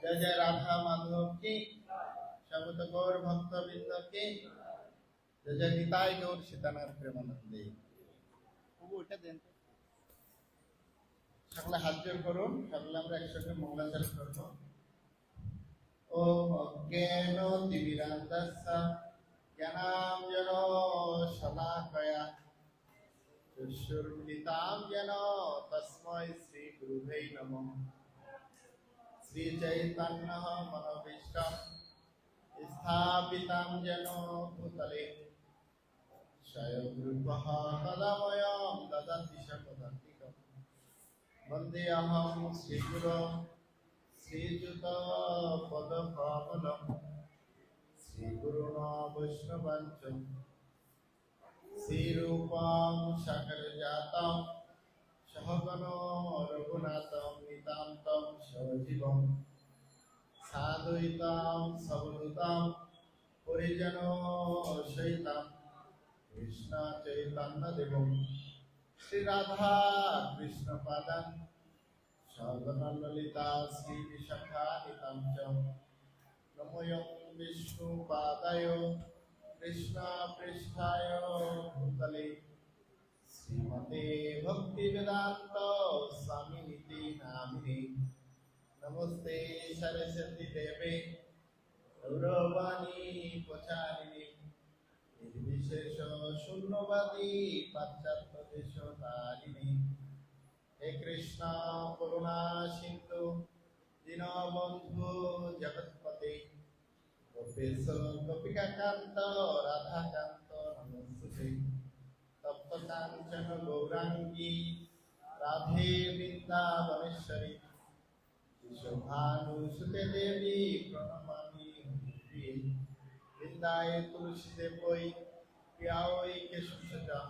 जय जय राधा माधव की सबत गौर भक्तबृंद की जय जय निताई गौर सीतानाथ प्रेमानंदे ওটা দেন সকলে হাত জোড় করুন সকলে আমরা একসাথে মঙ্গলাচরণ করব ওম অজ্ঞান তিমিরান্ধস্য জ্ঞানাঞ্জন শলাকয়া চক্ষুর্মিলিতাং येन তস্मै শ্রী গুরুবে নমঃ श्री चैतन्य मनोभीष्टं स्थापितं येन भूतले स्वयं रूपः कदामयं ददति शपथान्तिकं वन्देऽहं श्रीगुरो श्रीयुतपदकमलं श्रीगुरुणा वैष्णवाञ्च श्रीरूपं सकलजातं सहगनो रघुनाथं नितान्तं सजीवं साद्वैतं सवधूतं परिजनो सहितं कृष्ण चैतन्यदेवं श्री राधा कृष्ण पादं सगना ललिता श्री विशाखानितं च नमोऽयं विष्णुपादाय कृष्ण पृष्ठाय भूतले श्रीमते भक्ति वेदांत स्वामिनिति नामिने नमस्ते सरस्वती देवे गौरवाणी प्रचारिणे निर्विशेष शून्यवादी पाश्चात्य देशतारिणे हे कृष्ण करुणा सिंधु दीनबंधु जगत्पते गोपेश गोपिकाकांत राधाकांत नमस्ते तप्त कांचन गौरांगी राधे वृंदावनेश्वरी शोभानुसुते देवी प्रणमामि प्रिये वृंदाए तुलसी देवोई प्याओई केशवसजा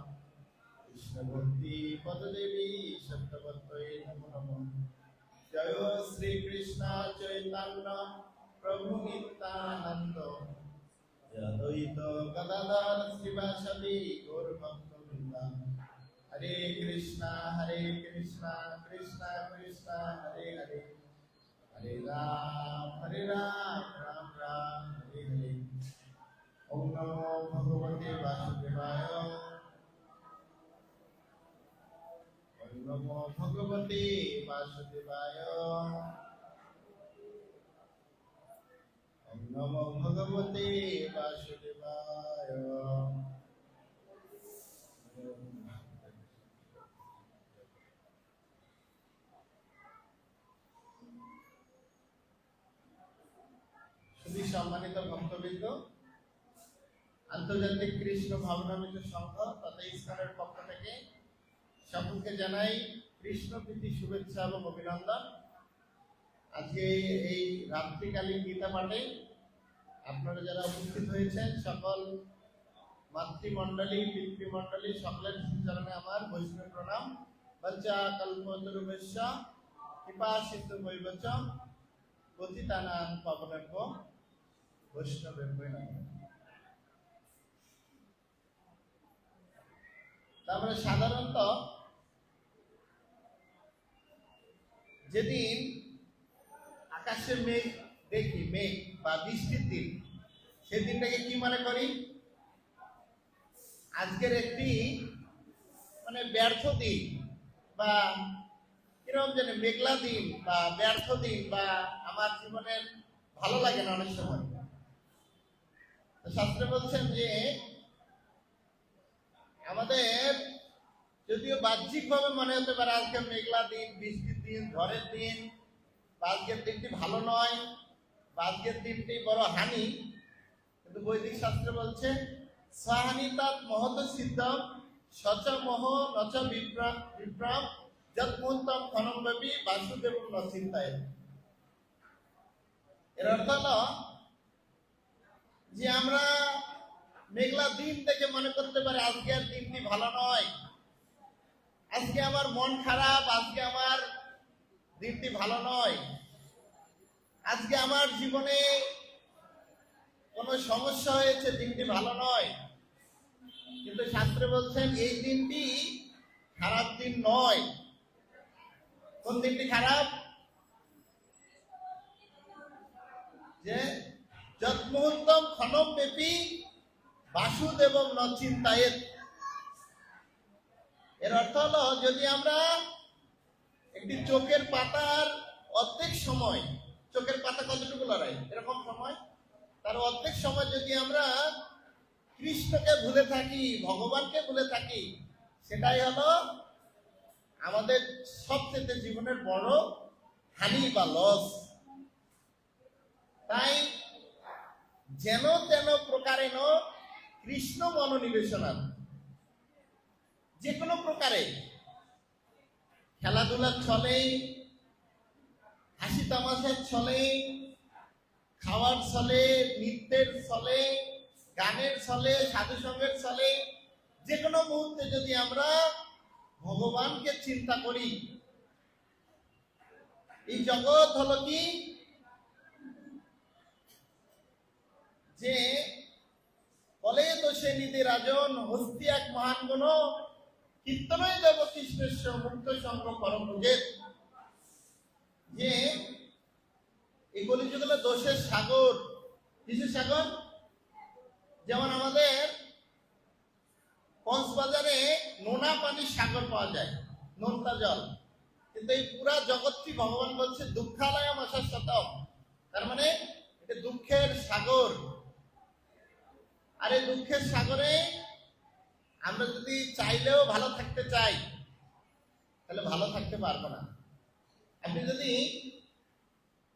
कृष्ण भक्ति पद देवी सप्तवत्तये नमो नमः जय श्री कृष्ण चैतन्य प्रभु नित्यानंद अद्वैत गदाधर श्रीवासदि गौर भक्त वृंद हरे कृष्णा कृष्णा कृष्णा हरे हरे हरे राम राम राम हरे हरे ओम नमो भगवते वासुदेवाय ओम नमो भगवते वासुदेवाय ओम नमो भगवते वासुदेवाय শুধু সম্মানিত ভক্তবৃন্দ আন্তর্জাতিক কৃষ্ণ ভাবনামৃত সংঘ তথা ইসলামের পক্ষ থেকে সকলকে জানাই কৃষ্ণ প্রীতি শুভেচ্ছা এবং অভিনন্দন। আজকে এই রাত্রিকালীন গীতা পাঠে আপনারা যারা উপস্থিত হয়েছেন সকল মাতৃমণ্ডলী পিতৃমণ্ডলী সকলের চরণে আমার বৈষ্ণব প্রণাম। বঞ্চা কল্পতরুভ্যশ্চ কৃপা সিন্ধু বৈবচ পতিতানাং পাবনেভ্য বৈষ্ণবেভ্যো নমঃ। তারপরে সাধারণত যেদিন আকাশে মেঘ দেখি, মেঘ বা বৃষ্টির দিন, সেদিনটাকে কি মনে করি? আজকের একটি ব্যর্থ দিন, বা কিরকম জানি মেঘলা দিন বা ব্যর্থ দিন, বা আমার জীবনের ভালো লাগে না অনেক সময়। শাস্ত্রে বলছেন যে আমাদের যদিও বাহ্যিক ভাবে মনে হতে পারে আজকে মেঘলা দিন, বৃষ্টির দিন, ঝড়ের দিন, বা আজকের দিনটি ভালো নয়, বা আজকের দিনটি বড় হানি, কিন্তু বৈদিক শাস্ত্রে বলছে সাহানিতাৎ মহৎ সিদ্ধম সচ মোহ নচ বিভ্রাম যৎ মুহূর্তম ক্ষণব্যাপী বাসুদেব নচিন্তায়। এর অর্থ হলো যে আমরা মেঘলা দিন থেকে মনে করতে পারি আজকের দিনটি ভালো নয়, আজকে আমার মন খারাপ, আজকে আমার দিনটি ভালো নয়, আজকে আমার জীবনে কোনো সমস্যা হয়েছে, দিনটি ভালো নয়। কিন্তু শাস্ত্রে বলছেন এই দিনটি খারাপ দিন নয়। কোন দিনটি খারাপ? যে যৎ মুহূর্তম ক্ষণব্যাপী বাসুদেবম নচিন্তায়েৎ। এর অর্থ হলো যদি আমরা একটি চোখের পাতার অর্ধেক সময়, চোখের পাতা কতটুকু লড়াই, এরকম সময়, তার অর্ধেক সময় যদি আমরা কৃষ্ণকে ভুলে থাকি, ভগবানকে ভুলে থাকি, সেটাই হলো আমাদের সবচেয়ে জীবনের বড় হানি বা লস। তাই যেন তেন প্রকারেণ কৃষ্ণ মনোনিবেশনা, যে কোনো প্রকারে খেলাধুলার ছলে, হাসি তামাশার ছলে, খাওয়ার ছলে, নৃত্যের ছলে, গানের ছলে, সাধু সঙ্গের ছলে, যে কোনো মুহূর্তে যদি আমরা ভগবানকে চিন্তা করি। এই জগৎ হলো কি যে বলে দোষে নিধি রাজন হস্তি এক মহান গুণ কীর্তনই দেব কৃষ্ণেশ্বর মুক্ত সঙ্গ পরম ভুজেত। যে এগুলি যেগুলো দোষের সাগর, কিসের সাগর? যেমন আমাদের কক্সবাজারে নোনা পানির সাগর পাওয়া যায়, নোনতা জল, কিন্তু এই পুরা জগৎটি ভগবান বলছে দুঃখালয় অশাশ্বতম, তার মানে এটা দুঃখের সাগর। আর এই দুঃখের সাগরে আমরা যদি চাইলেও ভালো থাকতে চাই, তাহলে ভালো থাকতে পারবো না। আপনি যদি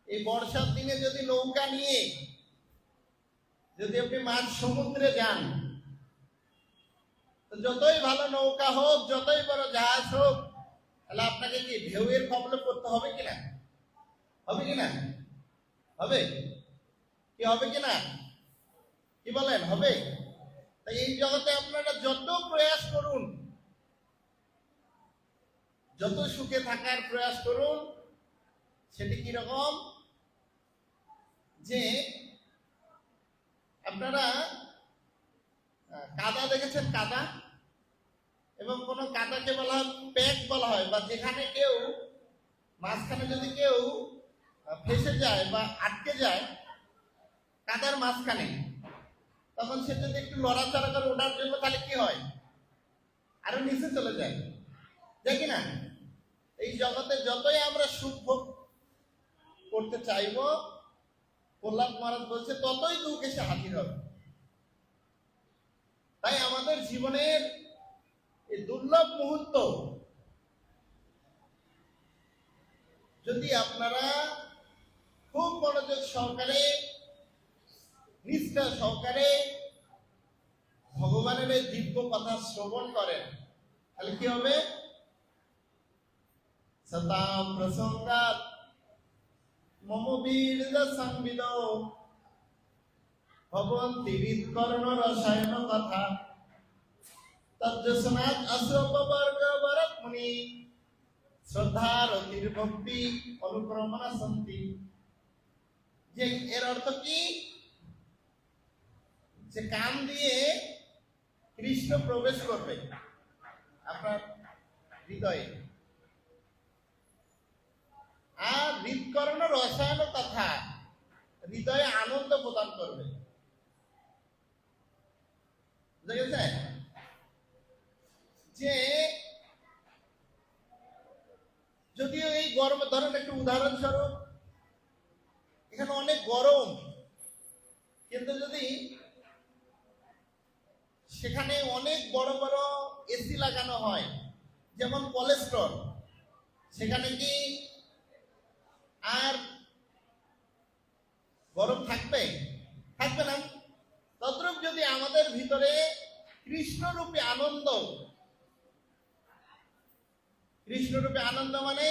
এই বর্ষার দিনে যদি নৌকা নিয়ে যদি আপনি মাঝ সমুদ্রে যান, তো যতই ভালো নৌকা হোক, যতই বড় জাহাজ হোক, তাহলে আপনাকে কি ঢেউয়ের কবলে পড়তে হবে কিনা? হবে কিনা? হবে কি? হবে কিনা? কি বলেন, হবে? তাই এই জগতে আপনারা যত প্রয়াস করুন, যত সুখে থাকার প্রয়াস করুন, সেটি কিরকম? যে আপনারা কাদা দেখেছেন, কাদা, এবং কোন কাদাকে বলা হয় প্যাক বলা হয়, বা যেখানে কেউ মাঝখানে যদি কেউ ফেসে যায় বা আটকে যায় কাদার মাঝখানে, তখন সে যদি একটু লড়াচড়া করে ওঠার জন্য, তাহলে কি হয়? আরো নিচে চলে যায়, যায় কিনা? এই জগতে যতই আমরা সুখ ভোগ করতে চাইব, প্রহ্লাদ মহারাজ বলছে ততই দুঃখ এসে হাজির হবে। তাই আমাদের জীবনের এই দুর্লভ মুহূর্ত যদি আপনারা খুব মনোযোগ সহকারে, নিষ্ঠা সহকারে ভগবানের এই দিব্য কথা শ্রবণ করেন, তাহলে কি হবে? সতাম প্রসঙ্গাত মম বীর সংবিদ ভবন্তি হৃৎকর্ণ রসায়ন কথা তজ্জসনাৎ অশ্রবর্গ বরত মুনি শ্রদ্ধারতির ভক্তি অনুক্রমণা সন্তি। যে এর অর্থ কি, যে কান দিয়ে কৃষ্ণ প্রবেশ করবে আপনার হৃদয়ে, আর হৃদকর্ণ রসায়ন তথা হৃদয়ে আনন্দ প্রদান করবে। বুঝা যে যদিও এই গরম, ধরেন একটু উদাহরণস্বরূপ, এখানে অনেক গরম, কিন্তু যদি সেখানে অনেক বড় বড় এসি লাগানো হয়, যেমন কোলেস্ট্রল, সেখানে কি আর গরম থাকবে? থাকবে না। তদ্রূপ যদি আমাদের ভিতরে কৃষ্ণরূপী আনন্দ, কৃষ্ণরূপী আনন্দ মানে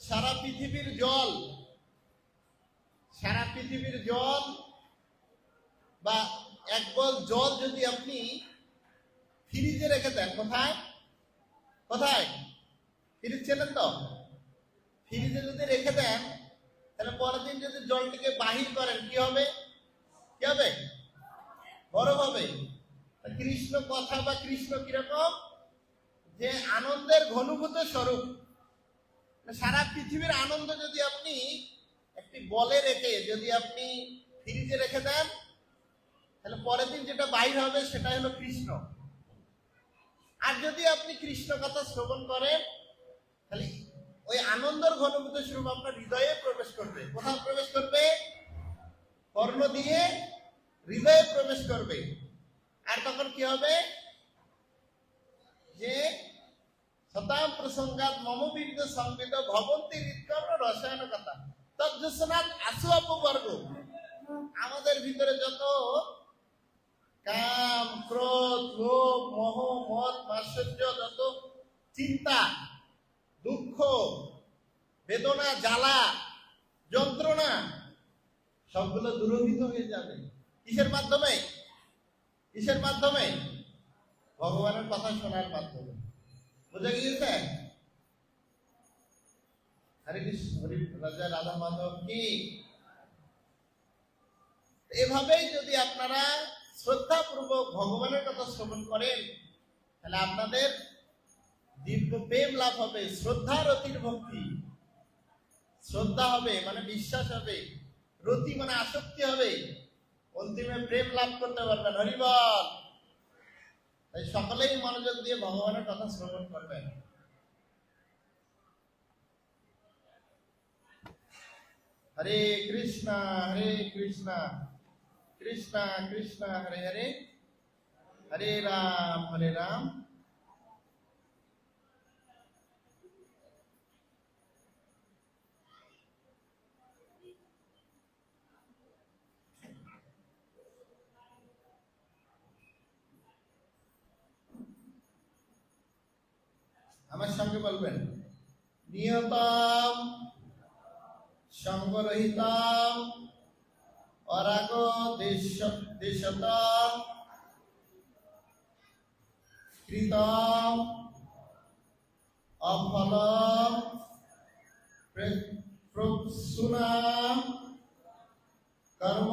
সারা পৃথিবীর জল, সারা পৃথিবীর জল বা এক বল জল যদি আপনি ফ্রিজে রেখে দেন, কোথায় কোথায় ফ্রিজ ছিলেন তো, ফ্রিজে যদি রেখে দেন, তাহলে পরের দিন যদি জলটিকে বাহির করেন, কি হবে? কি হবে? বরফ হবে। কৃষ্ণ কথা বা কৃষ্ণ কিরকম, যে আনন্দের ঘনীভূত স্বরূপ। সারা পৃথিবীর আনন্দ যদি আপনি একটি বলে রেখে যদি আপনি ফ্রিজে রেখে দেন, তাহলে পরের দিন যেটা বাইর হবে সেটা হলো কৃষ্ণ। আর যদি আপনি কৃষ্ণ কথা শ্রবণ করেন, তাহলে ওই আনন্দের ঘনীভূত স্বরূপ আপনার হৃদয়ে প্রবেশ করবে। কোথাও প্রবেশ করবে? কর্ণ দিয়ে হৃদয়ে প্রবেশ করবে। আর তখন কি হবে? যে শতাম প্রসঙ্গাত মম বীর্য সংবিত ভবন্তি হৃৎকর্ণ রসায়ন কথা তজ্জস্বনাথ আসু অপবর্গ। আমাদের ভিতরে যত কাম, ক্রোধ, লোভ, মোহ, মদ, মাৎসর্য, যত চিন্তা, দুঃখ, বেদনা, জ্বালা, যন্ত্রণা, সবগুলো দূরীভূত হয়ে যাবে। কিসের মাধ্যমে? কিসের মাধ্যমে? ভগবানের কথা শোনার মাধ্যমে। বুঝে গিয়েছে? হরে কৃষ্ণ, হরি রাজা রাধা মাধব কি। এভাবেই যদি আপনারা শ্রদ্ধাপূর্বক ভগবানের কথা শ্রবণ করেন, তাহলে আপনাদের দিব্য প্রেম লাভ হবে। শ্রদ্ধার অতির ভক্তি, শ্রদ্ধা হবে মানে বিশ্বাস হবে, রতি মানে আসক্তি হবে, অন্তিমে প্রেম লাভ করতে পারবেন। হরিবল। তাই সকলেই মনোযোগ দিয়ে ভগবানের কথা শ্রবণ করবেন। হরে কৃষ্ণ হরে কৃষ্ণ কৃষ্ণ কৃষ্ণ হরে হরে, হরে রাম হরে রাম আমার সঙ্গে বলবেন। নিয়তম সঙ্গরহিতম অরাগ দেশতম কৃতম অফলম প্রসূনাম কর্ম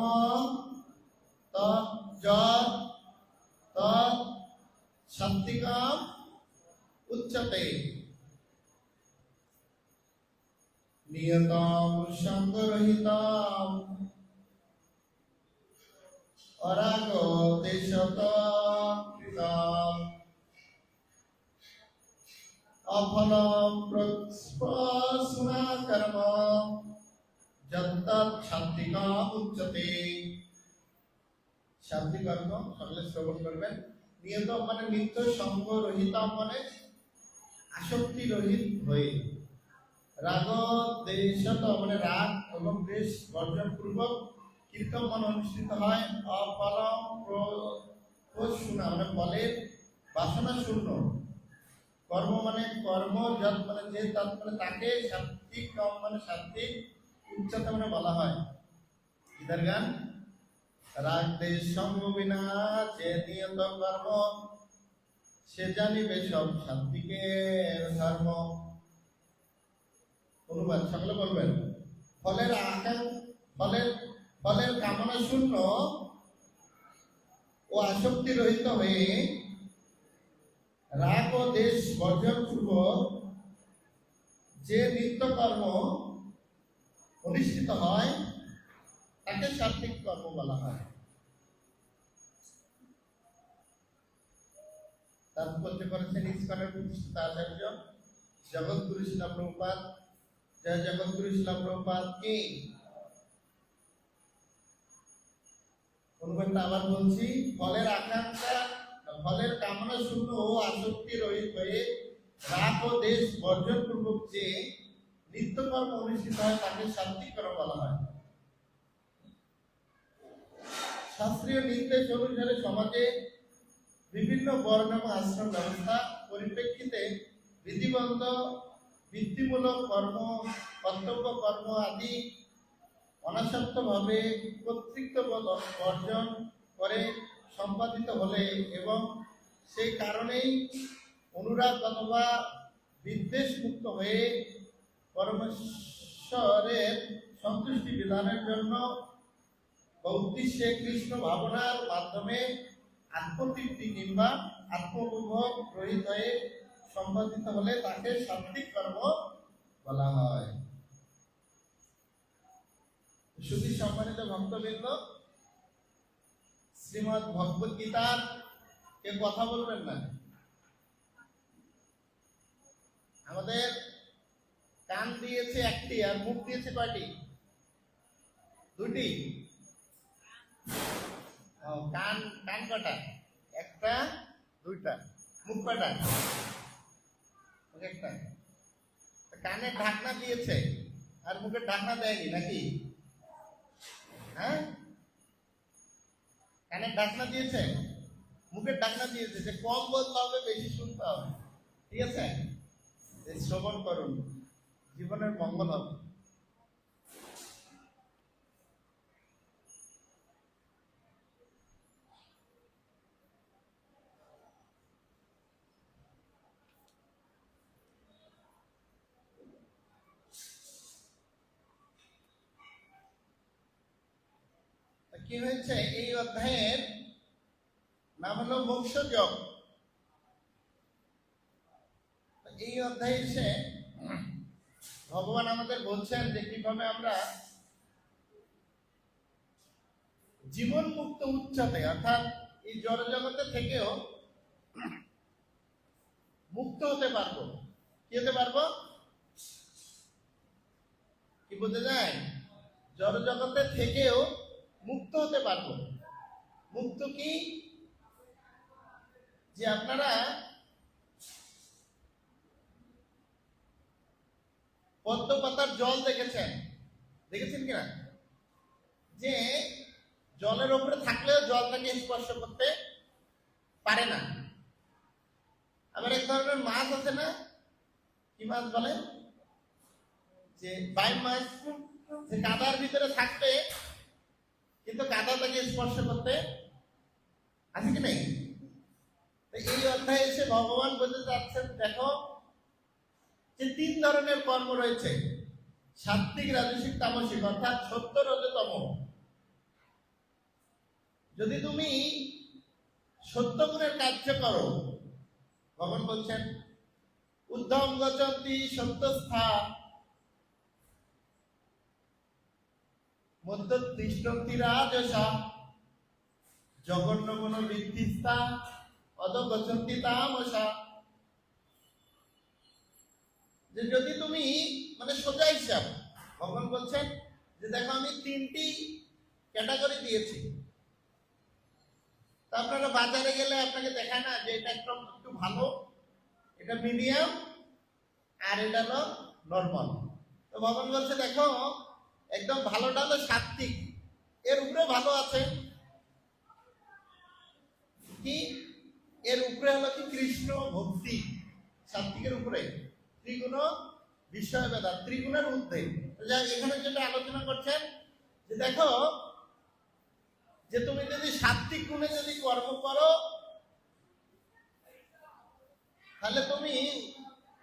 তজ্জৎ সাত্বিকম উচ্চতে। নিয়তম সঙ্গরহিতম অরাগ দেশতম কৃতম অফলম প্রসূনা কর্ম যত্তৎ সাত্বিকম উচ্চতে। শান্তি কর্ম সকলে শ্রবণ করবেন। নিয়ত মানে নিত্য, সঙ্গ রহিতম মানে আসক্তি রহিত হয়ে, রাগ দেশত মানে রাগ এবং দেশ বর্জন পূর্বক কীর্তন মন অনুষ্ঠিত হয়। অফলম প্রসূনা মানে ফলের বাসনা শূন্য। কর্ম মানে কর্ম, যত মানে যে, তৎ মানে তাকে, সাত্বিক কম মানে সাত্বিক, উচ্চতা মানে বলা হয়। ইধার গান রাগ দেশ সঙ্গ বিনা যে নিয়ত কর্ম, সে জানিবে সব সাত্বিকের ধর্ম। অনুবাদ সকলে বলবেন। ফলের ফলের ফলের কামনা শূন্য ও আসক্তি রহিত হয়ে রাগ ও দেশ বর্জন পূর্বক যে নিত্যকর্ম অনুষ্ঠিত হয় তাকে সাত্বিক কর্ম বলা হয়। তাৎপর্য করেছেন ইসকনের প্রতিষ্ঠাতা আচার্য জগৎগুরু শিলা প্রভুপাদ। জয় জগৎগুরু শিলা প্রভুপাদ কি। অনুবাদটা আবার বলছি, ফলের আকাঙ্ক্ষা ফলের কামনা শূন্য ও আসক্তি রহিত হয়ে রাগ ও দেশ বর্জন পূর্বক যে নিত্যকর্ম অনুষ্ঠিত হয় তাকে সাত্বিক কর্ম বলা হয়। শাস্ত্রীয় নির্দেশ অনুসারে সমাজে বিভিন্ন বর্ণ এবং আশ্রম ব্যবস্থা পরিপ্রেক্ষিতে বিধিবদ্ধ বৃত্তিমূলক কর্ম, কর্তব্য কর্ম আদি অনাসক্তভাবে কর্তৃত্ব অর্জন করে সম্পাদিত হলে এবং সেই কারণেই অনুরাগ অথবা বিদ্বেষ মুক্ত হয়ে পরমেশ্বরের সন্তুষ্টি বিধানের জন্য উদ্দেশ্যে কৃষ্ণ ভাবনার মাধ্যমে আত্মতৃপ্তি কিংবা আত্মবোধ রহিত হয়ে সম্পাদিত হলে তাকে সাত্বিক কর্ম বলা হয়। শুধু সম্মানিত ভক্তবৃন্দ, শ্রীমদ ভগবত গীতার কে কথা বলবেন না। আমাদের কান দিয়েছে একটি আর মুখ দিয়েছে কয়টি? দুটি। কান কান কটা? একটা দুইটা। মুখ কটা? একটা। কানের ঢাকনা দিয়েছে আর মুখের ঢাকনা দেয়নি নাকি? হ্যাঁ, কানের ঢাকনা দিয়েছে, মুখের ঢাকনা দিয়েছে, যে কম বলতে হবে, বেশি শুনতে হবে। ঠিক আছে, শ্রবণ করুন, জীবনের মঙ্গল হবে। কি হয়েছে, এই অধ্যায়ের নাম হলো মোক্ষ যোগ। এই অধ্যায়ে এসে ভগবান আমাদের বলছেন যে কিভাবে আমরা জীবন মুক্ত উচ্চতে, অর্থাৎ এই জড় জগতে থেকেও মুক্ত হতে পারবো। কি হতে পারবো? কি বোঝা যায়? জড় জগতে থেকেও মুক্ত হতে পারবো। মুক্ত কি? যে আপনারা পদ্ম পাতার জল দেখেছেন কিনা? যে জলের উপরে থাকলেও জলটাকে স্পর্শ করতে পারে না। আবার এক ধরনের মাছ আছে না, কি মাছ বলে? যে বাইম মাছ, যে কাদার ভিতরে থাকবে কিন্তু কাদা তাকে স্পর্শ করতে আছে কি নেই? এই অধ্যায়ে এসে ভগবান বলতে চাচ্ছেন, দেখো যে তিন ধরনের কর্ম রয়েছে, সাত্বিক, রাজসিক, তামসিক, অর্থাৎ সত্য, রজতম। যদি তুমি সত্য গুণের কার্য করো, ভগবান বলছেন উদ্ধম গচ্ছন্তি সত্যস্থা মধ্যতিষ্ঠন্তি রাজসা জঘন্য গুণ বৃদ্ধিস্থা অধগচ্ছন্তি তামসা। যে যদি তুমি মানে সোজা হিসাব, ভগবান বলছেন যে দেখো আমি তিনটি ক্যাটাগরি দিয়েছি। তা আপনারা বাজারে গেলে আপনাকে দেখায় না যে এটা একটু ভালো, এটা মিডিয়াম, আর এটা হলো নর্মাল। তো ভগবান বলছে দেখো একদম ভালোটা হলো সাত্বিক, এর উপরে ভালো আছে কি, এর উপরে হলো কি কৃষ্ণ ভক্তি। সাত্বিকের উপরে ত্রিগুণ বিষয় বেদা, ত্রিগুণের ঊর্ধ্বে। এখানে যেটা আলোচনা করছেন যে দেখো যে তুমি যদি সাত্বিক গুণে যদি কর্ম করো তাহলে তুমি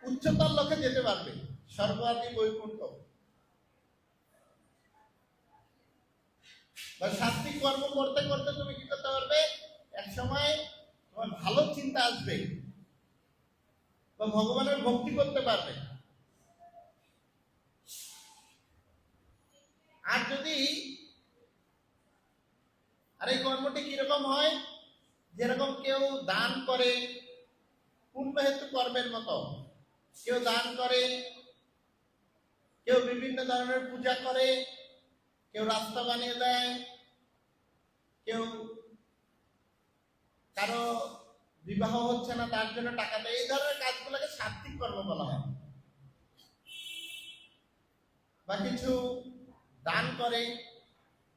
উচ্চতর লক্ষ্যে যেতে পারবে, স্বর্গ আদি বৈকুণ্ঠ। সাত্বিক কর্ম করতে করতে তুমি কি করতে পারবে, এক সময় তোমার ভালো চিন্তা আসবে বা ভগবানের ভক্তি করতে পারবে। আর যদি আর এই কর্মটি কিরকম হয়, যেরকম কেউ দান করে পুণ্য হেতু কর্মের মতো, কেউ দান করে, কেউ বিভিন্ন ধরনের পূজা করে, কেউ রাস্তা বানিয়ে দেয়, কেউ কারো বিবাহ হচ্ছে না তার জন্য টাকা দেয়, এই ধরনের কাজগুলোকে সাত্বিক কর্ম বলা হয়। বা কিছু দান করে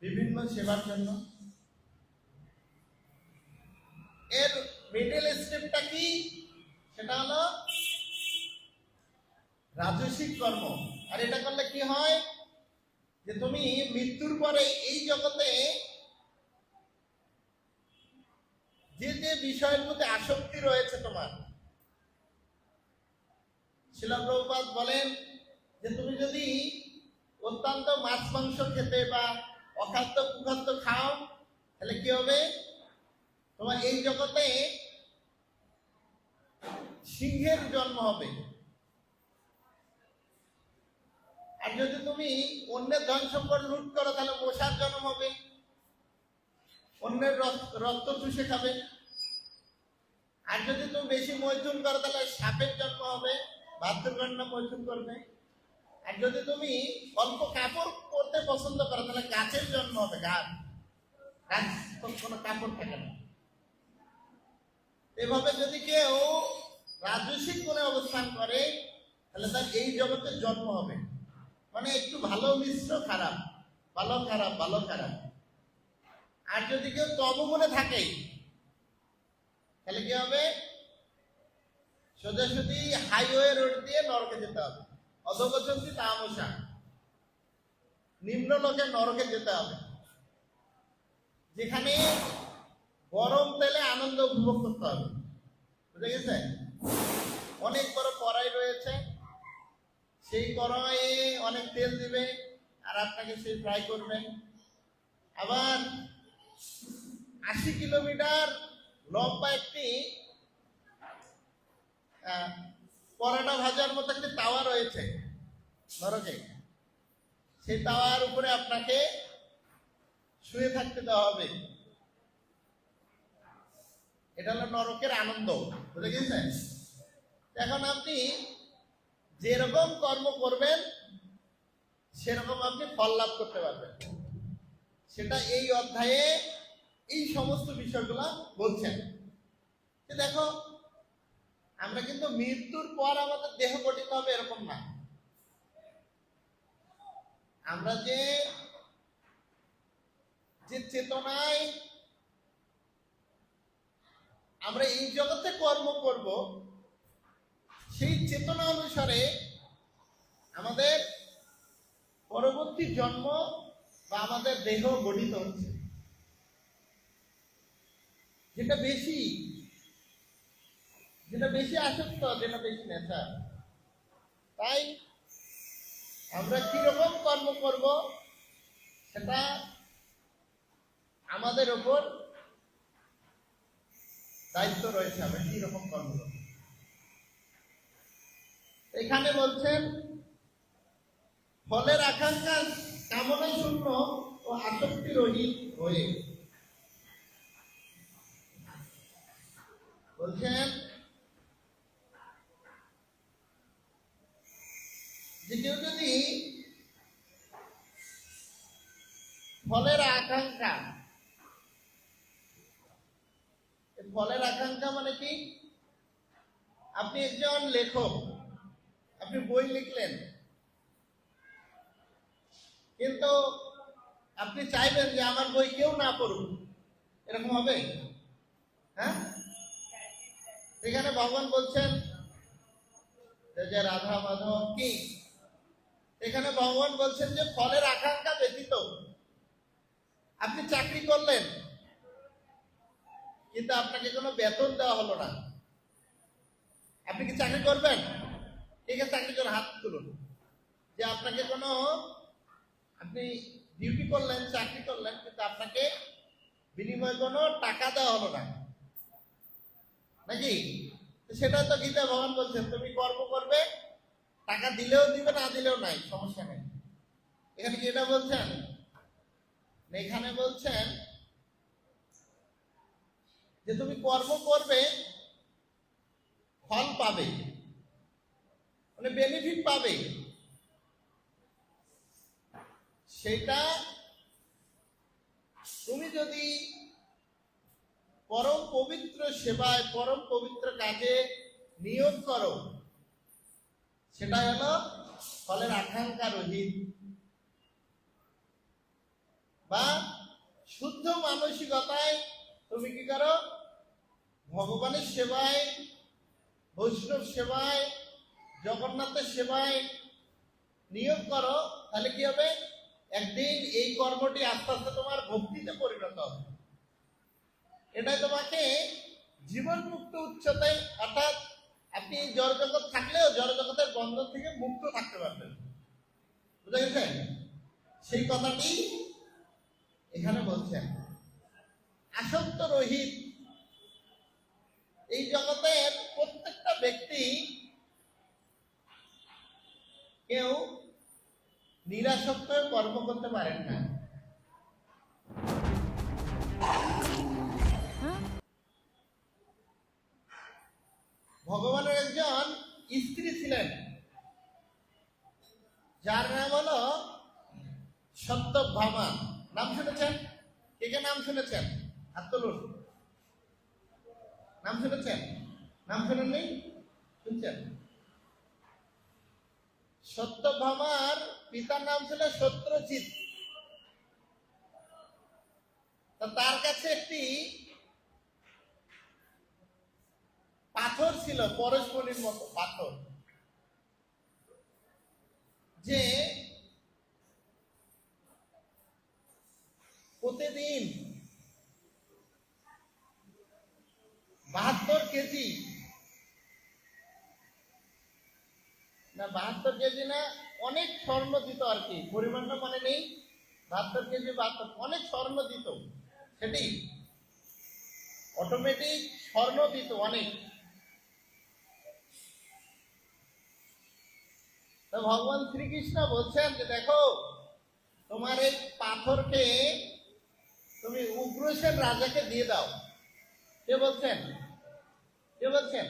বিভিন্ন সেবার জন্য। এর মিডল স্টেপটা কি, সেটা হলো রাজসিক কর্ম। আর এটা করলে কি হয়, যে তুমি মৃত্যুর পরে এই জগতে যে যে বিষয়ের মধ্যে আসক্তি রয়েছে তোমার, শ্রীল প্রভুপাদ বলেন যে তুমি যদি অত্যন্ত মাছ মাংস খেতে বা অখাদ্য কুখাদ্য খাও, তাহলে কি হবে, তোমার এই জগতে সিংহের জন্ম হবে। আর যদি তুমি অন্যের ধন সম্পদ লুট করো, তাহলে মশার জন্ম হবে, অন্যের রক্ত চুষে খাবে। আর যদি তুমি বেশি মৈথুন করো, তাহলে সাপের জন্ম হবে, ভাদ্রকন্যা মৈথুন করবে। আর যদি তুমি অল্প কাপড় পরতে পছন্দ করো, তাহলে গাছের জন্ম হবে, গাছ কোনো কাপড় থাকে না। এভাবে যদি কেউ রাজসিক গুণে অবস্থান করে, তাহলে তার এই জগতের জন্ম হবে, মানে একটু ভালো মিশ্র খারাপ, ভালো খারাপ, ভালো খারাপ। আর যদি কেউ তমগুণে থাকে, তাহলে কি হবে, সোজাসুজি হাইওয়ে রোড দিয়ে নরকে যেতে হবে, অধগচ্ছন্তি তামসা, নিম্ন লোকে নরকে যেতে হবে, যেখানে গরম তেলে আনন্দ উপভোগ করতে হবে। বুঝে গেছে? অনেক বড় কড়াই রয়েছে, সেই কড়াইয়ে অনেক তেল দিবে আর আপনাকে সেই ফ্রাই করবেন। আবার 80 কিলোমিটার লম্বা একটি পরোটা ভাজার মতো একটি তাওয়া রয়েছে নরকে, সেই তাওয়ার উপরে আপনাকে শুয়ে থাকতে দেওয়া হবে। এটা হলো নরকের আনন্দ। বুঝে গেছেন? এখন আপনি যেরকম কর্ম করবেন সেরকম আপনি ফল লাভ করতে পারবেন। সেটা এই অধ্যায়ে এই সমস্ত বিষয়গুলো বলছেন। দেখো, আমরা কিন্তু মৃত্যুর পর আমাদের দেহ গঠিত হবে এরকম না। আমরা যে চেতনায় আমরা এই জগতে কর্ম করব, সেই চেতনা অনুসারে আমাদের পরবর্তী জন্ম বা আমাদের দেহ গঠিত হচ্ছে। যেটা বেশি আসক্ত, যেটা বেশি নেশা, তাই আমরা কিরকম কর্ম করব সেটা আমাদের উপর দায়িত্ব রয়েছে। আমরা কিরকম কর্ম করব। এখানে বলছেন ফলের আকাঙ্ক্ষা কামনা শূন্য ও আসক্তি রহিত হয়ে, বলছেন যে কেউ যদি ফলের আকাঙ্ক্ষা, ফলের আকাঙ্ক্ষা মানে কি, আপনি একজন লেখক, আপনি বই লিখলেন, কিন্তু আপনি চাইবেন যে আমার বই কেউ না পড়ুক, এরকম হবে? হ্যাঁ, এখানে ভগবান বলছেন যে রাধা মাধব কি, এখানে ভগবান বলছেন যে ফলের আকাঙ্ক্ষা ব্যতীত আপনি চাকরি করলেন, কিন্তু আপনাকে কোনো বেতন দেওয়া হলো না, আপনি কি চাকরি করবেন? ঠিক আছে, চাকরি করে হাত তুলুন। যে আপনাকে কোনো, আপনি ডিউটি করলেন, চাকরি করলেন, কিন্তু আপনাকে বিনিময়ে কোনো টাকা দেওয়া হলো না, নাকি? সেটা তো গীতা ভগবান বলছেন তুমি কর্ম করবে, টাকা দিলেও দিবে, না দিলেও নাই, সমস্যা নেই। এখানে কি এটা বলছেন? এখানে বলছেন যে তুমি কর্ম করবে, ফল পাবে, মানে বেনিফিট পাবে। সেটা তুমি যদি পরম পবিত্র সেবায়, পরম পবিত্র কাজে নিয়োগ করো, সেটা হলো ফলের আকাঙ্ক্ষা রহিত বা শুদ্ধ মানসিকতায় তুমি কি করো, ভগবানের সেবায়, বৈষ্ণব সেবায়, জগন্নাথের সেবায় নিয়োগ করো, তাহলে কি হবে? একদিন এই কর্মটি আস্তে আস্তে তোমার ভক্তিতে পরিণত হবে। এটাই তোমাকে জীবন মুক্ত উচ্চতায়, অর্থাৎ আপনি জড় জগৎ থাকলেও জড় জগতের বন্ধন থেকে মুক্ত থাকতে পারবেন। বুঝা গেছে? সেই কথাটি এখানে বলছেন। আসক্ত রহিত, এই জগতের প্রত্যেকটা ব্যক্তি কেউ নিরাসক্ত কর্ম করতে পারেন না। ভগবানের একজন স্ত্রী ছিলেন, যার নাম হলো সত্যভামা। নাম শুনেছেন? কে কে নাম শুনেছেন? হাত তুলুন। নাম শুনেছেন? নাম শুনেননি? শুনছেন? সত্যভামার পিতার নাম ছিল সত্যজিৎ। তার কাছে একটি পাথর ছিল, পরশমণির মতো পাথর, যে প্রতিদিন 72 কেজি, না 72 কেজি না, অনেক স্বর্ণ দিত আর কি, পরিমাণটা মানে নেই, 72 কেজি 72 অনেক স্বর্ণ দিত, সেটি অটোমেটিক স্বর্ণ দিত অনেক। তো ভগবান শ্রীকৃষ্ণ বলছেন যে দেখো, তোমার এই পাথরকে তুমি উগ্রসেন রাজাকে দিয়ে দাও। কে বলছেন? কে বলছেন?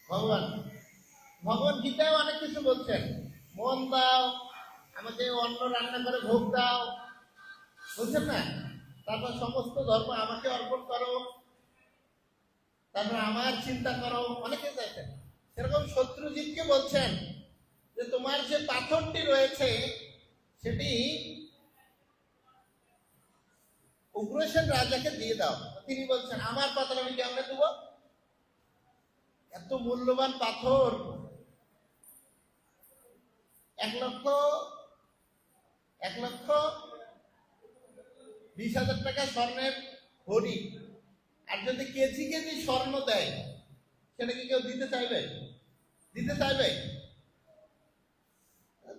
ভগবান। ভগবান গীতায় অনেক কিছু বলছেন, মন দাও, আমাকে অন্ন রান্না করে ভোগ দাও, বলছেন না? তারপর সমস্ত ধর্ম আমাকে অর্পণ করো, তারপর আমার চিন্তা করো, অনেকে চাইছেন। সেরকম শত্রুজিৎকে বলছেন যে তোমার যে পাথরটি রয়েছে সেটি উগ্রসেন রাজাকে দিয়ে দাও। তিনি বলছেন আমার পাথর আমি কেমনে দেব? এত মূল্যবান পাথর, 1,20,000 টাকা স্বর্ণের ভরি, আর যদি কেজি কেজি স্বর্ণ দেয়, সেটা কি কেউ দিতে চাইবে? দিতে চাইবে?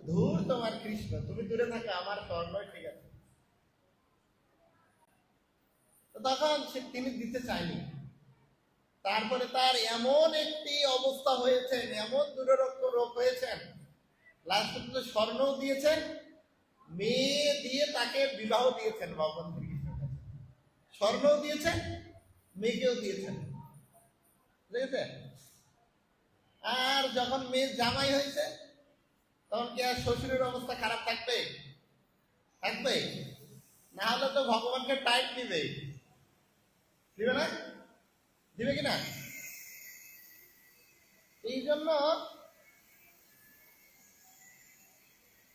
ধূর তোমার কৃষ্ণ, তুমি দূরে থাকো, আমার স্বর্ণই ঠিক আছে। তখন তিনি দিতে চায়নি। তারপরে তার এমন একটি অবস্থা হয়েছে, এমন দুররক্ত রোগ হয়েছেন, লাস্ট পর্যন্ত স্বর্ণও দিয়েছেন, মেয়ে দিয়ে তাকে বিবাহ দিয়েছেন ভগবান শ্রীকৃষ্ণ, স্বর্ণও দিয়েছেন, মেয়েকেও দিয়েছেন, বুঝেছেন? আর যখন মেয়ে জামাই হয়েছে, তখন কি আর শ্বশুরের অবস্থা খারাপ থাকবে? থাকবে না? হলে তো ভগবানকে টাইট দিবে, দিবে না? দিবে কিনা? এই জন্য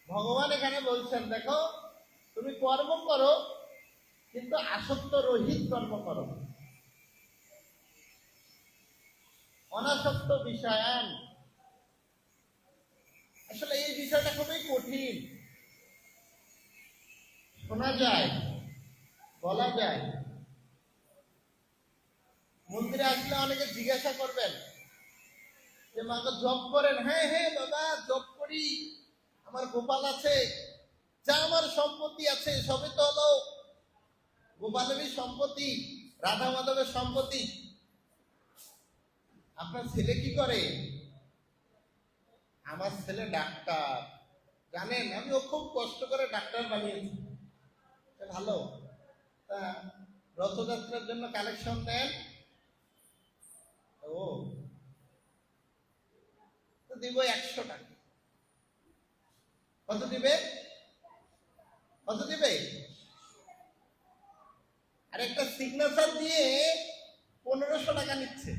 ভগবান এখানে বলছেন দেখো, তুমি কর্ম করো, কিন্তু আসক্ত রহিত কর্ম করো, অনাসক্ত বিষয়ান। আসলে এই বিষয়টা খুবই কঠিন, শোনা যায়, বলা যায়। মন্দিরে আসলে অনেকে জিজ্ঞাসা করবেন যে মাকে জপ করেন? হ্যাঁ হ্যাঁ বাবা জপ করি, আমার গোপাল আছে, দিয়েছে, সবই তো হলো গোপালেরই সম্পত্তি, রাধা মাধবের সম্পত্তি। আপনার ছেলে কি করে? আমার ছেলে ডাক্তার। জানেন, আমিও খুব কষ্ট করে ডাক্তার বানিয়েছি। ভালো। তা রথযাত্রার জন্য কালেকশন দেন? ও, তো দিব 100 টাকা। কত দিবে? কত দিবে? আর একটা সিগনেচার দিয়ে 1500 টাকা নিচ্ছে,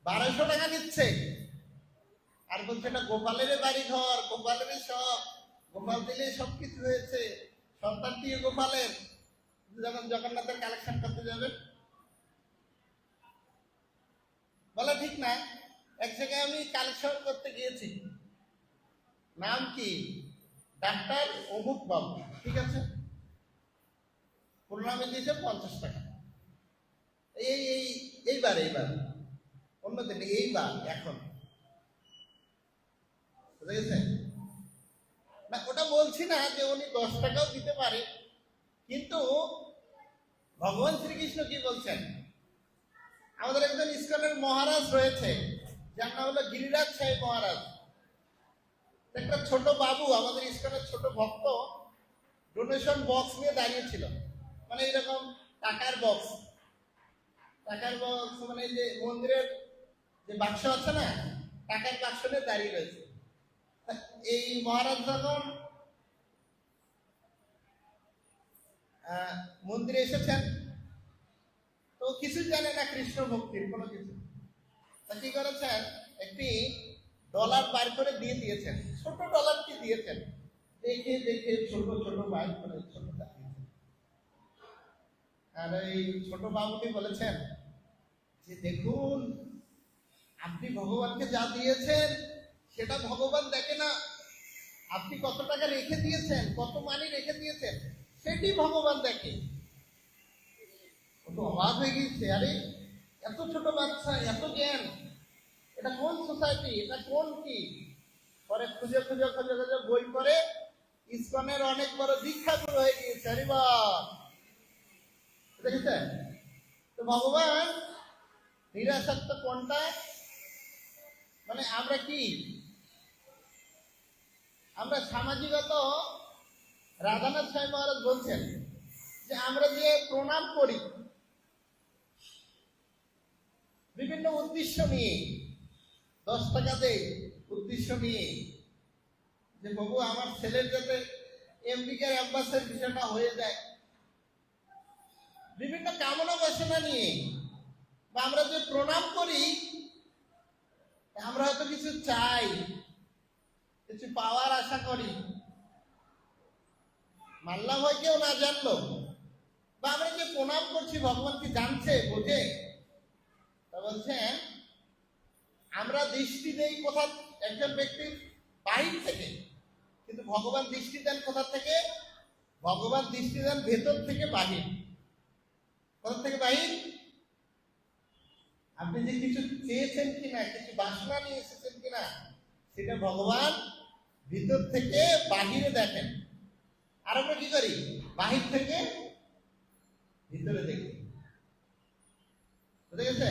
1200 টাকা নিচ্ছে। আর বলছে এটা গোপালের বাড়ি ঘর, গোপালের সব, গোপাল দিলে সবকিছু হয়েছে, সন্তান দিয়ে গোপালের। যখন জগন্নাথের কালেকশন করতে যাবে, বলে ঠিক না। এক জায়গায় আমি কালেকশন করতে গিয়েছি, নাম কি, ডাক্তার অমুক বাবু, ঠিক আছে, প্রণামে দিয়েছে 50 টাকা। এইবার অন্যদিন, এইবার এখন বুঝেছেন না? ওটা বলছি না যে উনি 10 টাকাও দিতে পারে, কিন্তু ভগবান শ্রীকৃষ্ণ কি বলছেন? আমাদের একজন ইস্কনের মহারাজ রয়েছে, যার নাম হলো গিরিরাজ সাহেব মহারাজ। একটা ছোট বাবু, আমাদের ইস্কনের ছোট ভক্ত, ডোনেশন বক্স নিয়ে দাঁড়িয়েছিল, মানে এরকম টাকার বক্স, মানে এই যে মন্দিরের যে বাক্স আছে না, টাকার বাক্স নিয়ে দাঁড়িয়ে রয়েছে। এই মহারাজ যখন মন্দিরে এসেছেন, তো কিছু জানে না কৃষ্ণ ভক্তির কোনো কিছু। তা কি করেছেন, একটি ডলার বার করে দিয়ে দিয়েছেন, ছোট ডলারটি দিয়েছেন, দেখে দেখে ছোট ছোট বার করে ছোটটা দিয়েছেন। আর এই ছোট বাবুটি বলেছেন যে দেখুন, আপনি ভগবানকে যা দিয়েছেন সেটা ভগবান দেখে না, আপনি কত টাকা রেখে দিয়েছেন, কত মানি রেখে দিয়েছেন, সেটি ভগবান দেখে। তো অবাক হয়ে গিয়েছে, আরে এত ছোট বাচ্চা, এত জ্ঞান, এটা কোন সোসাইটি, এটা কোন কি? পরে খুঁজে খুঁজে খুঁজে খুঁজে বই করে ইসকনের অনেক বড় দীক্ষা গুরু হয়ে গিয়েছে। আরে বাহ, দেখেছেন? তো ভগবান নিরাসক্ত কোনটা? মানে আমরা কি, আমরা সামাজিকত, রাধানাথ সাহেব মহারাজ বলছেন যে আমরা যে প্রণাম করি বিভিন্ন উদ্দেশ্য নিয়ে, 10 টাকা দেই উদ্দেশ্য নিয়ে, যে বাবু আমার ছেলের যাতে আমেরিকার অ্যাম্বাসেডর ভিসাটা হয়ে যায়, বিভিন্ন কামনা বাসনা নিয়ে, বা আমরা যে প্রণাম করি, আমরা হয়তো কিছু চাই, কিছু পাওয়ার আশা করি, মানলাম হয় কেউ না জানলো, বা আমরা যে প্রণাম করছি ভগবান কি জানছে, বোঝে? তা বলছেন আমরা দৃষ্টি দেই কোথা, একজন ব্যক্তির বাহির থেকে, কিন্তু ভগবান দৃষ্টি দেন কোথা থেকে? ভগবান দৃষ্টি দেন ভেতর থেকে বাহির। কোথা থেকে বাহির? আপনি যে কিছু চেয়েছেন কিনা, কিছু বাসনা নিয়ে এসেছেন কিনা, সেটা ভগবান ভিতর থেকে বাহিরে দেখেন। আর আমরা কি করি? বাহির থেকে ভিতরে দেখি। বুঝে গেছে?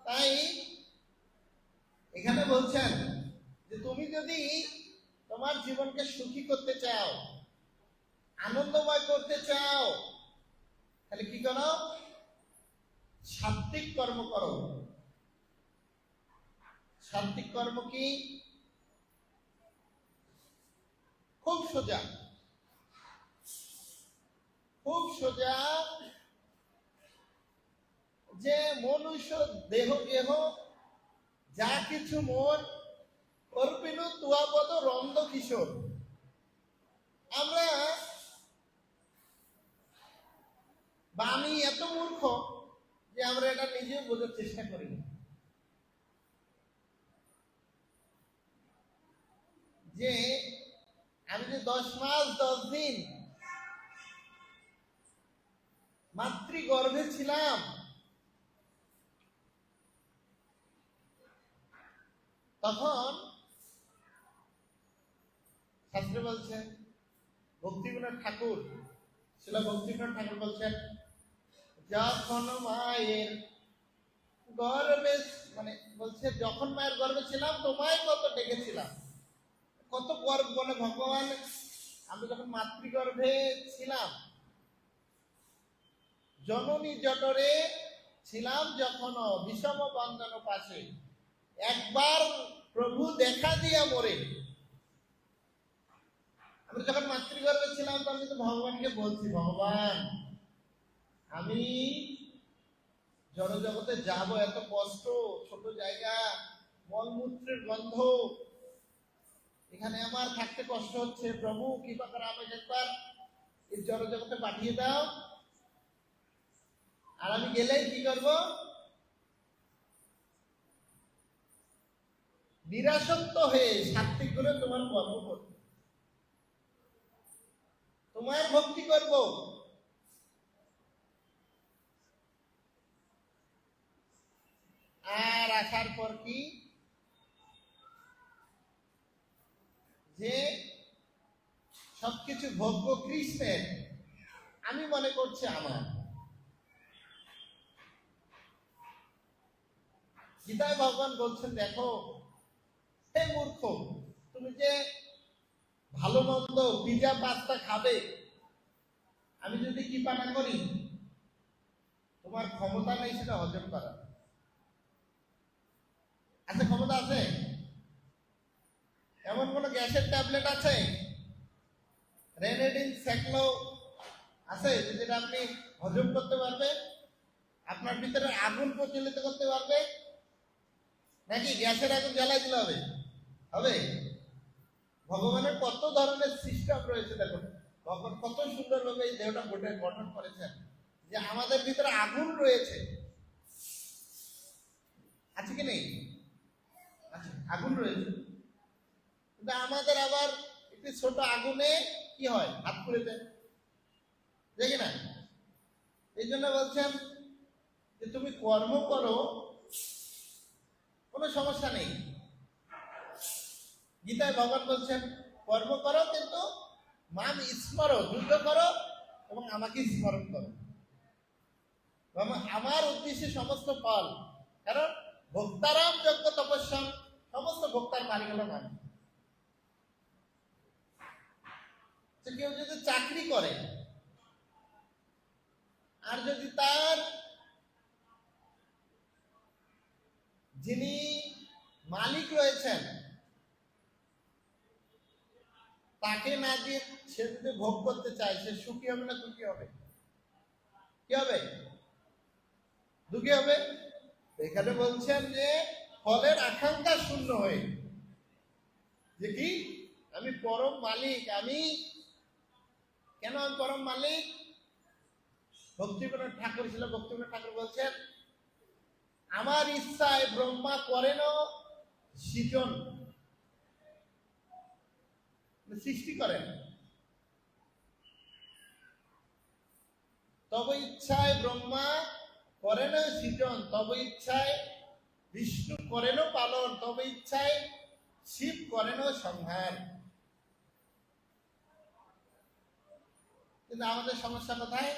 তাই এখানে বলছেন যে তুমি যদি তোমার জীবনকে সুখী করতে চাও, আনন্দময় করতে চাও, তাহলে কি করো? সাত্বিক কর্ম করো। সাত্বিক কর্ম কি? খুব সোজা, খুব সোজা, যে মনুষ্য দেহ গেহ যা কিছু মোর অর্পিনু তুয়াপদ রন্দ কিশোর। আমরা, বা আমি এত মূর্খ যে আমরা এটা নিজেও বোঝার চেষ্টা করি না, যে আমি যে 10 মাস 10 দিন মাতৃগর্ভে ছিলাম, তখন শাস্ত্রে বলছে, ভক্তিবিনোদ ঠাকুর, শিলা ভক্তিবিনোদ ঠাকুর বলছেন, যখন মায়ের গর্বে, মানে বলছে যখন মায়ের গর্বে ছিলাম তোমায় কত ডেকেছিলাম, কত গর্ব বলে ভগবান, আমি যখন মাতৃগর্ভে ছিলাম, জননী জঠরে ছিলাম যখন বিষম বন্ধন পাশে, একবার প্রভু দেখা দিয়া মোরে। আমি যখন মাতৃগর্ভে ছিলাম তখন কিন্তু ভগবানকে বলছি, ভগবান আমি জড়জগতে যাব, এত কষ্ট, ছোট জায়গা, মলমূত্রের গন্ধ, এখানে আমার থাকতে কষ্ট হচ্ছে, প্রভু কৃপা করে আমাকে একবার এই জড়জগতে পাঠিয়ে দাও। আর আমি গেলেই কি করব? নিরাসক্ত হয়ে সাত্বিক করে তোমার কর্ম করব, তোমার ভক্তি করব। আর আসার পর কি, যে সবকিছু ভোগ্য কৃষ্ণের, আমি মনে করছি আমার। গীতায় ভগবান বলছেন, দেখো হে মূর্খ, তুমি যে ভালো মন্দ পিজা পাস্তা খাবে, আমি যদি কৃপা না করি, তোমার ক্ষমতা নেই সেটা হজম করার। আছে ক্ষমতা? আছে? এমন কোন গ্যাসের ট্যাবলেট আছে, রেনেডিন স্যাকলো আছে যেটা আপনি হজম করতে পারবে, আপনার ভিতরে আগুন প্রজ্বলিত করতে পারবে? নাকি গ্যাসের আগুন জ্বালাই দিলে হবে? হবে? ভগবানের কত ধরনের সিস্টেম রয়েছে, দেখুন ভগবান কত সুন্দরভাবে এই দেহটা গঠন করেছেন, যে আমাদের ভিতরে আগুন রয়েছে। আছে কি নেই? আছে, আগুন রয়েছে। কিন্তু আমাদের আবার একটি ছোট আগুনে কি হয়, হাত পুড়ে দেয়, দেখি না? এই জন্য বলছেন যে তুমি কর্ম করো, কোনো সমস্যা নেই। গীতায় ভগবান বলছেন কর্ম করো, কিন্তু মাম স্মরো, যুদ্ধ করো এবং আমাকে স্মরণ করো, আমার উদ্দেশ্যে সমস্ত ফল। কারণ ভোক্তারাম যজ্ঞ তপস্যা, সমস্ত ভোক্তার মালিক হলো আমি। কেউ যদি চাকরি করে আর যদি তার যিনি মালিক রয়েছেন তাকে না দিয়ে সে যদি ভোগ করতে চায়, সে সুখী হবে না দুঃখী হবে? কি হবে? দুঃখী হবে। এখানে বলছেন যে ফলের আকাঙ্ক্ষা শূন্য হয়ে, যে কি আমি পরম মালিক, আমি কেন আমি পরম মালিক? ভক্তিবিনোদ ঠাকুর ছিল, ভক্তিবিনোদ ঠাকুর বলছেন, আমার ইচ্ছায় ব্রহ্মা করেন সৃজন, সৃষ্টি করেন, তবে ইচ্ছায় ব্রহ্মা করেন সৃজন, তবে ইচ্ছায় বিষ্ণু করেন পালন, তবে ইচ্ছায় শিব করেন সংহার। কিন্তু আমাদের সমস্যা কোথায়?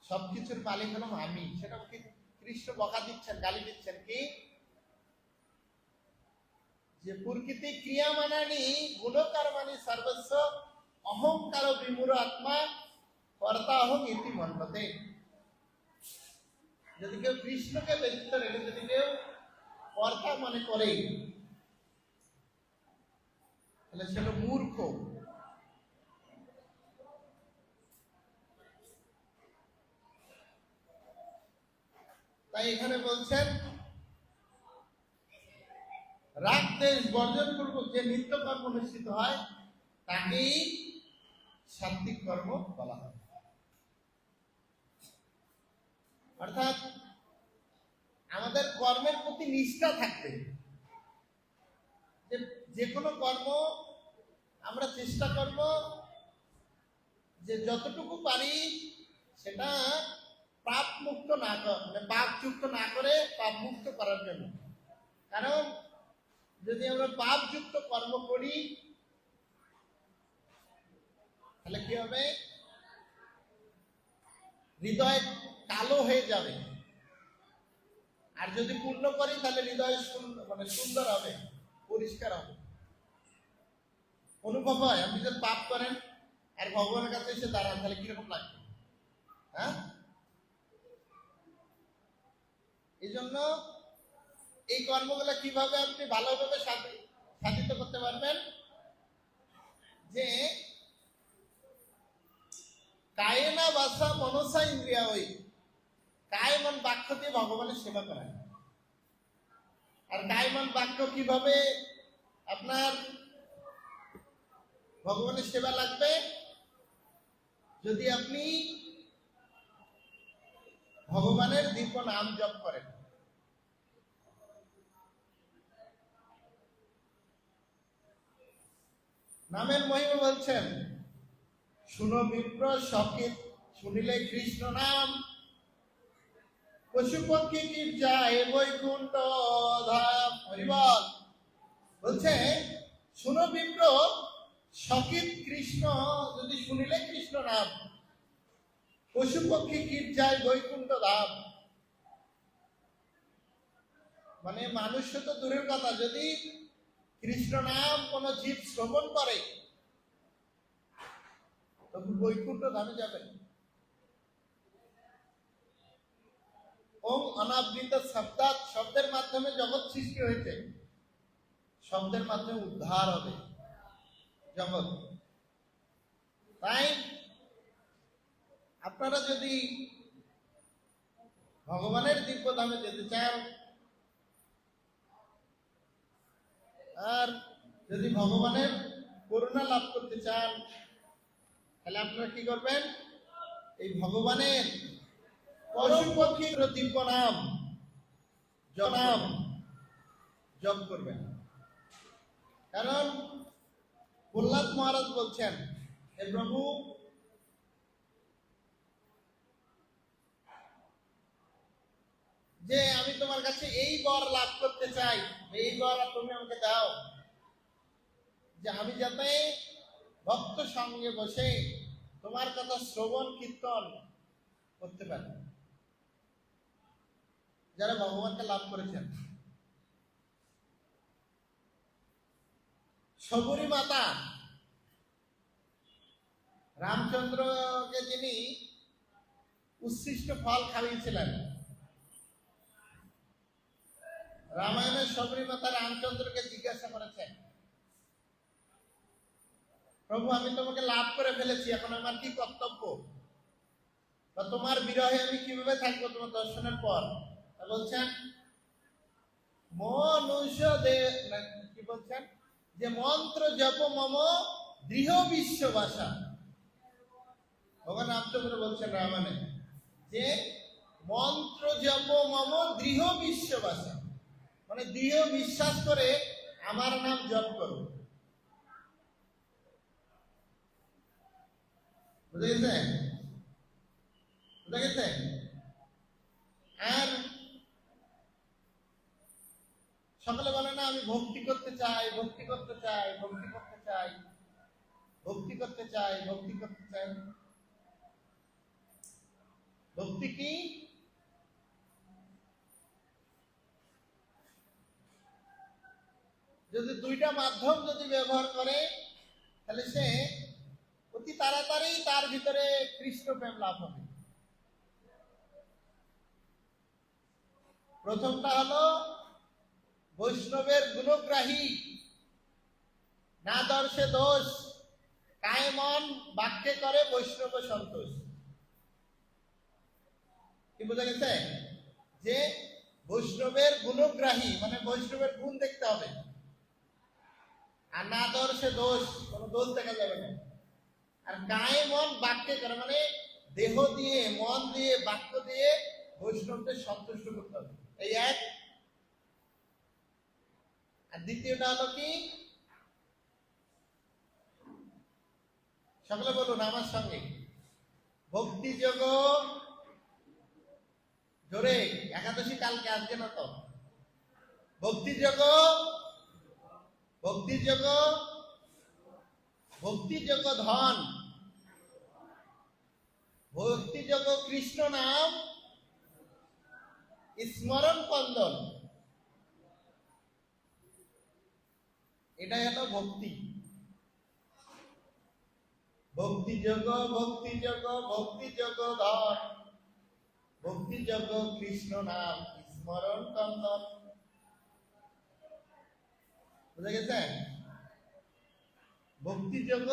সবকিছুর মালিক হলাম আমি, সেটা কৃষ্ণ বকা দিচ্ছেন, গালি দিচ্ছেন কি, যে প্রকৃতি ক্রিয়া মানানি গুণকার মানি সর্বস্ব, অহংকার বিমূঢ় আত্মা কর্তা হোক ইতি মন্যতে। যদি কেউ কৃষ্ণকে ব্যতীত রেখে যদি কেউ কর্তা মনে করে, তাহলে সে হলো মূর্খ। তাই এখানে বলছেন রাগ দেশ বর্জন পূর্বক যে নিত্য কর্ম অনুষ্ঠিত হয় তাকেই সাত্বিক কর্ম বলা হয়। অর্থাৎ আমাদের কর্মের প্রতি নিষ্ঠা থাকবে, যে কোনো কর্ম আমরা চেষ্টা করব যে যতটুকু পারি সেটা পাপ মুক্ত না করে, মানে পাপ যুক্ত না করে পাপ মুক্ত করার জন্য। কারণ যদি আমরা পাপযুক্ত কর্ম করি তাহলে কি হবে? হৃদয় কালো হয়ে যাবে। আর যদি পূর্ণ করি তাহলে হৃদয় সুন্দর হবে, পরিষ্কার হবে। অনুভব হয়, আপনি যদি পাপ করেন আর ভগবানের কাছে এসে দাঁড়ান তাহলে কিরকম লাগবে? হ্যাঁ, এই জন্য এই কর্মগুলো কিভাবে আপনি ভালোভাবে সাধিত করতে পারবেন? যে কায়না বাসা মনসা ইন্দ্রিয়া, ওই কায় মন বাক্য দিয়ে ভগবানের সেবা করা। আর কায় মন বাক্য কিভাবে আপনার ভগবানের সেবা লাগবে? যদি আপনি ভগবানের দিব্য নাম জপ করেন। নামের মহিমা বলছেন, শুনো বিপ্র সকিত শুনিলে কৃষ্ণ নাম, পশু পক্ষী কি যায় বৈকুণ্ঠ ধাম। হরিবল বলছে, শুনো বিপ্র সকিত কৃষ্ণ, যদি শুনিলে কৃষ্ণ নাম, পশু পক্ষী কি যায় বৈকুণ্ঠ ধাম। মানে মানুষ তো দূরের কথা, যদি কৃষ্ণ নাম কোন জীব শ্রবণ করে তখন বৈকুণ্ঠ ধামে যাবেন। ওম অনাবৃত শব্দাৎ, শব্দের মাধ্যমে জগৎ সৃষ্টি হয়েছে, শব্দের মাধ্যমে উদ্ধার হবে জগৎ। তাই আপনারা যদি ভগবানের দিব্য ধামে যেতে চান, আর যদি ভগবানের করুণা লাভ করতে চান, তাহলে আপনারা কি করবেন? এই ভগবানের পশু পক্ষীর দিব্য নাম জপ করবেন। কারণ প্রহ্লাদ মহারাজ বলছেন, হে প্রভু, যে আমি তোমার কাছে এই বর লাভ করতে চাই, এই বর তুমি আমাকে দাও, যে আমি যাতে ভক্ত সঙ্গে বসে তোমার কথা শ্রবণ কীর্তন করতে পারি। যারা ভগবানকে লাভ করেছেন, শবরী মাতা রামচন্দ্রকে যিনি উচ্ছিষ্ট ফল খাইয়েছিলেন, রামায়ণের শবরী মাতা রামচন্দ্রকে জিজ্ঞাসা করেছেন, প্রভু আমি তোমাকে লাভ করে ফেলেছি, এখন আমার কি কর্তব্য, বা তোমার বিরহে আমি কিভাবে থাকবো তোমার দর্শনের পর? বলছেন কি বলছেন? যে মন্ত্র জপ মম দৃঢ় বিশ্ববাসা। ভগবান রামচন্দ্র বলছেন রামায়ণে যে মন্ত্র জপ মম দৃঢ় বিশ্ববাসা, মানে দৃঢ় বিশ্বাস করে আমার নাম জপ করো। বুঝে গেছেন? বুঝে গেছেন? আর সকলে বলে না, আমি ভক্তি করতে চাই, ভক্তি করতে চাই, ভক্তি করতে চাই, ভক্তি করতে চাই, ভক্তি করতে চাই। ভক্তি কি? যদি দুইটা মাধ্যম যদি ব্যবহার করে তাহলে সে অতি তাড়াতাড়ি তার ভিতরে কৃষ্ণ প্রেম লাভ হবে। প্রথমটা হলো বৈষ্ণবের গুণগ্রাহী, না দর্শে দোষ, কায় মন বাক্যে করে বৈষ্ণব সন্তোষ। কি বোঝা গেছে? যে বৈষ্ণবের গুণগ্রাহী মানে বৈষ্ণবের গুণ দেখতে হবে, আর না দর্শে দোষ, কোনো দোষ দেখা যাবে না। আর কায় মন বাক্যে করে মানে দেহ দিয়ে, মন দিয়ে, বাক্য দিয়ে বৈষ্ণবদের সন্তুষ্ট করতে হবে, এই এক। আর দ্বিতীয়টা হলো কি? সকলে বলুন আমার সঙ্গে, ভক্তি যোগ জোরে, একাদশী কালকে আজকে না তো, ভক্তি যোগ ভক্তিযোগ, ভক্তিযোগ ধন, ভক্তিযোগ কৃষ্ণ নাম স্মরণ কন্দন, এটাই হলো ভক্তি। ভক্তিযোগ, ভক্তিযোগ, ভক্তিযোগ ধন, ভক্তিযোগ কৃষ্ণ নাম স্মরণ কন্দন। বুঝে গেছেন? ভক্তিযোগ,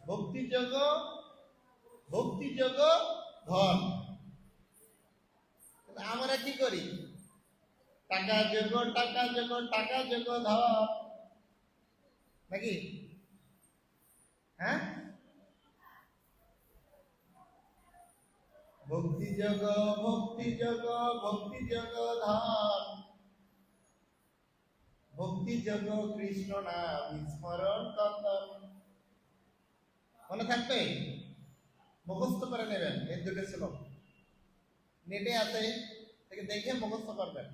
ভক্তিযোগ, ভক্তিযোগ ধন। আমরা কি করি? টাকা যোগ, টাকা যোগ, টাকা যোগ ধন, নাকি? হ্যাঁ, ভক্তিযোগ, ভক্তিযোগ, ভক্তিযোগ ধন, ভক্তিযোগ কৃষ্ণ নাম স্মরণ কন্দন। মনে থাকবে? মুখস্থ করে নেবেন এই দুটো শ্লোক, নেটে আছে, দেখে মুখস্থ করবেন।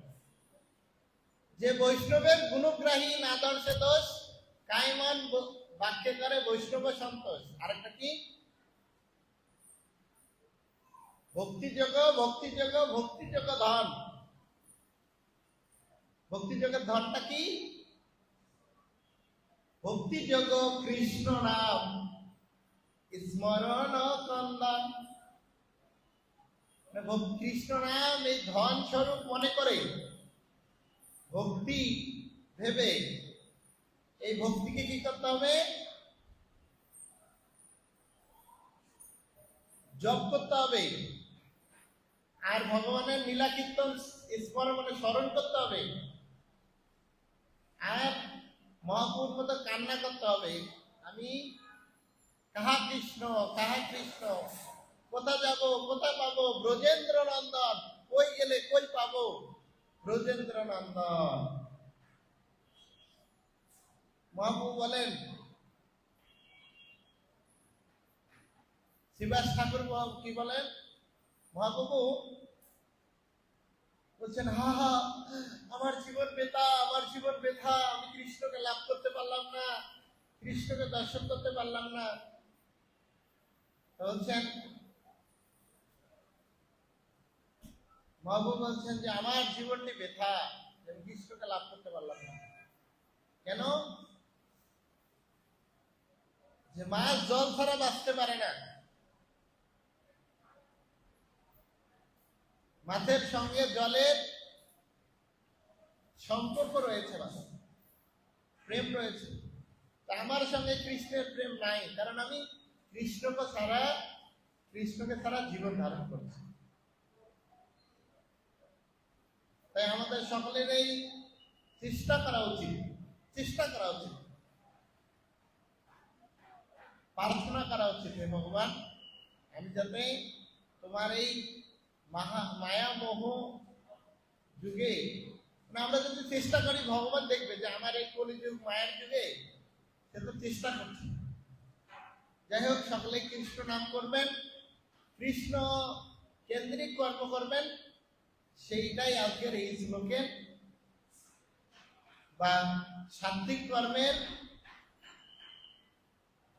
যে বৈষ্ণবের গুণগ্রাহী না দর্শে দোষ, কায়মন বাক্যে করে বৈষ্ণব সন্তোষ। আরেকটা কি? ভক্তিযোগ, ভক্তিযোগ, ভক্তিযোগ ধন। ভক্তিযোগের ধনটা কি? ভক্তিযোগ কৃষ্ণ নাম স্মরণ কন্দন। কৃষ্ণ নাম এই ধন স্বরূপ মনে করে, ভক্তি ভেবে এই ভক্তিকে কি করতে হবে? জপ করতে হবে। আর ভগবানের লীলা কীর্তন স্মরণ মানে স্মরণ করতে হবে। আর মহাপুর মতো কান্না করতে হবে, আমি কাহা কৃষ্ণ, কাহা কৃষ্ণ, কোথা যাব, কোথা পাবো ব্রজেন্দ্র নন্দন, কই গেলে কই পাবো ব্রজেন্দ্র নন্দন। মহাপ্রভু বলেন, শিবাস ঠাকুর কি বলেন? মহাপ্রভু বলছেন, হা হা আমার জীবন ব্যথা, আমার জীবন ব্যথা, আমি কৃষ্ণকে লাভ করতে পারলাম না, কৃষ্ণকে দর্শন করতে পারলাম না। বলছেন, মহাপ্রভু বলছেন যে আমার জীবনটি ব্যথা, আমি কৃষ্ণকে লাভ করতে পারলাম না। কেন? যে মাছ জল ছাড়া বাঁচতে পারে না, মাছের সঙ্গে জলের সম্পর্ক রয়েছে, প্রেম রয়েছে। তা আমার সঙ্গে কৃষ্ণের প্রেম নাই, কারণ আমি কৃষ্ণকে ছাড়া জীবন ধারণ করছি। তাই আমাদের সকলের এই চেষ্টা করা উচিত, প্রার্থনা করা উচিত, হে ভগবান, আমি যাতে তোমার এই মায়া মোহ যুগে, আমরা যদি চেষ্টা করি, ভগবান দেখবে যে আমার এই কলিযুগ মায়ার যুগে সে তো চেষ্টা করছে। যাই হোক, সকলে কৃষ্ণ নাম করবেন, কৃষ্ণ কেন্দ্রিক কর্ম করবেন, সেইটাই আজকের এই শ্লোকের বা সাত্বিক কর্মের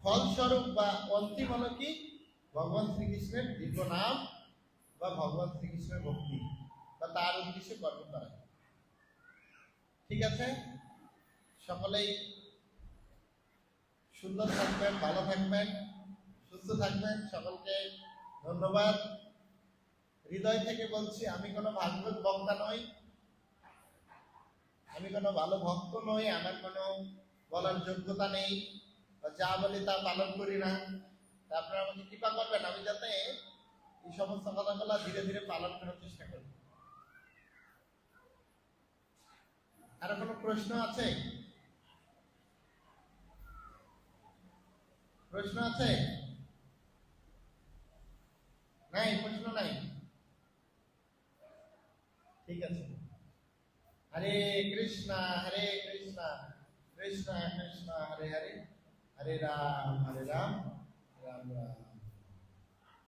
ফলস্বরূপ বা অন্তিম হলো কি? ভগবান শ্রীকৃষ্ণের দিব্য নাম বা ভগবান শ্রীকৃষ্ণের ভক্তি বা তার উদ্দেশ্যে কর্ম করা। ঠিক আছে, সকলেই সুন্দর থাকবেন, ভালো থাকবেন, সুস্থ থাকবেন। সকলকে ধন্যবাদ। হৃদয় থেকে বলছি, আমি কোনো ভাগবত বক্তা নই, আমি কোনো ভালো ভক্ত নই, আমার কোনো বলার যোগ্যতা নেই, যা বলি তা পালন করি না। আপনারা আমাকে কৃপা করবেন, আমি যাতে এই সমস্ত কথাগুলো ধীরে ধীরে পালন করার চেষ্টা করি। আর কোনো প্রশ্ন আছে? প্রশ্ন আছে? নাই? প্রশ্ন নাই? ঠিক আছে। হরে কৃষ্ণ কৃষ্ণ কৃষ্ণ হরে হরে, হরে রাম রাম রাম।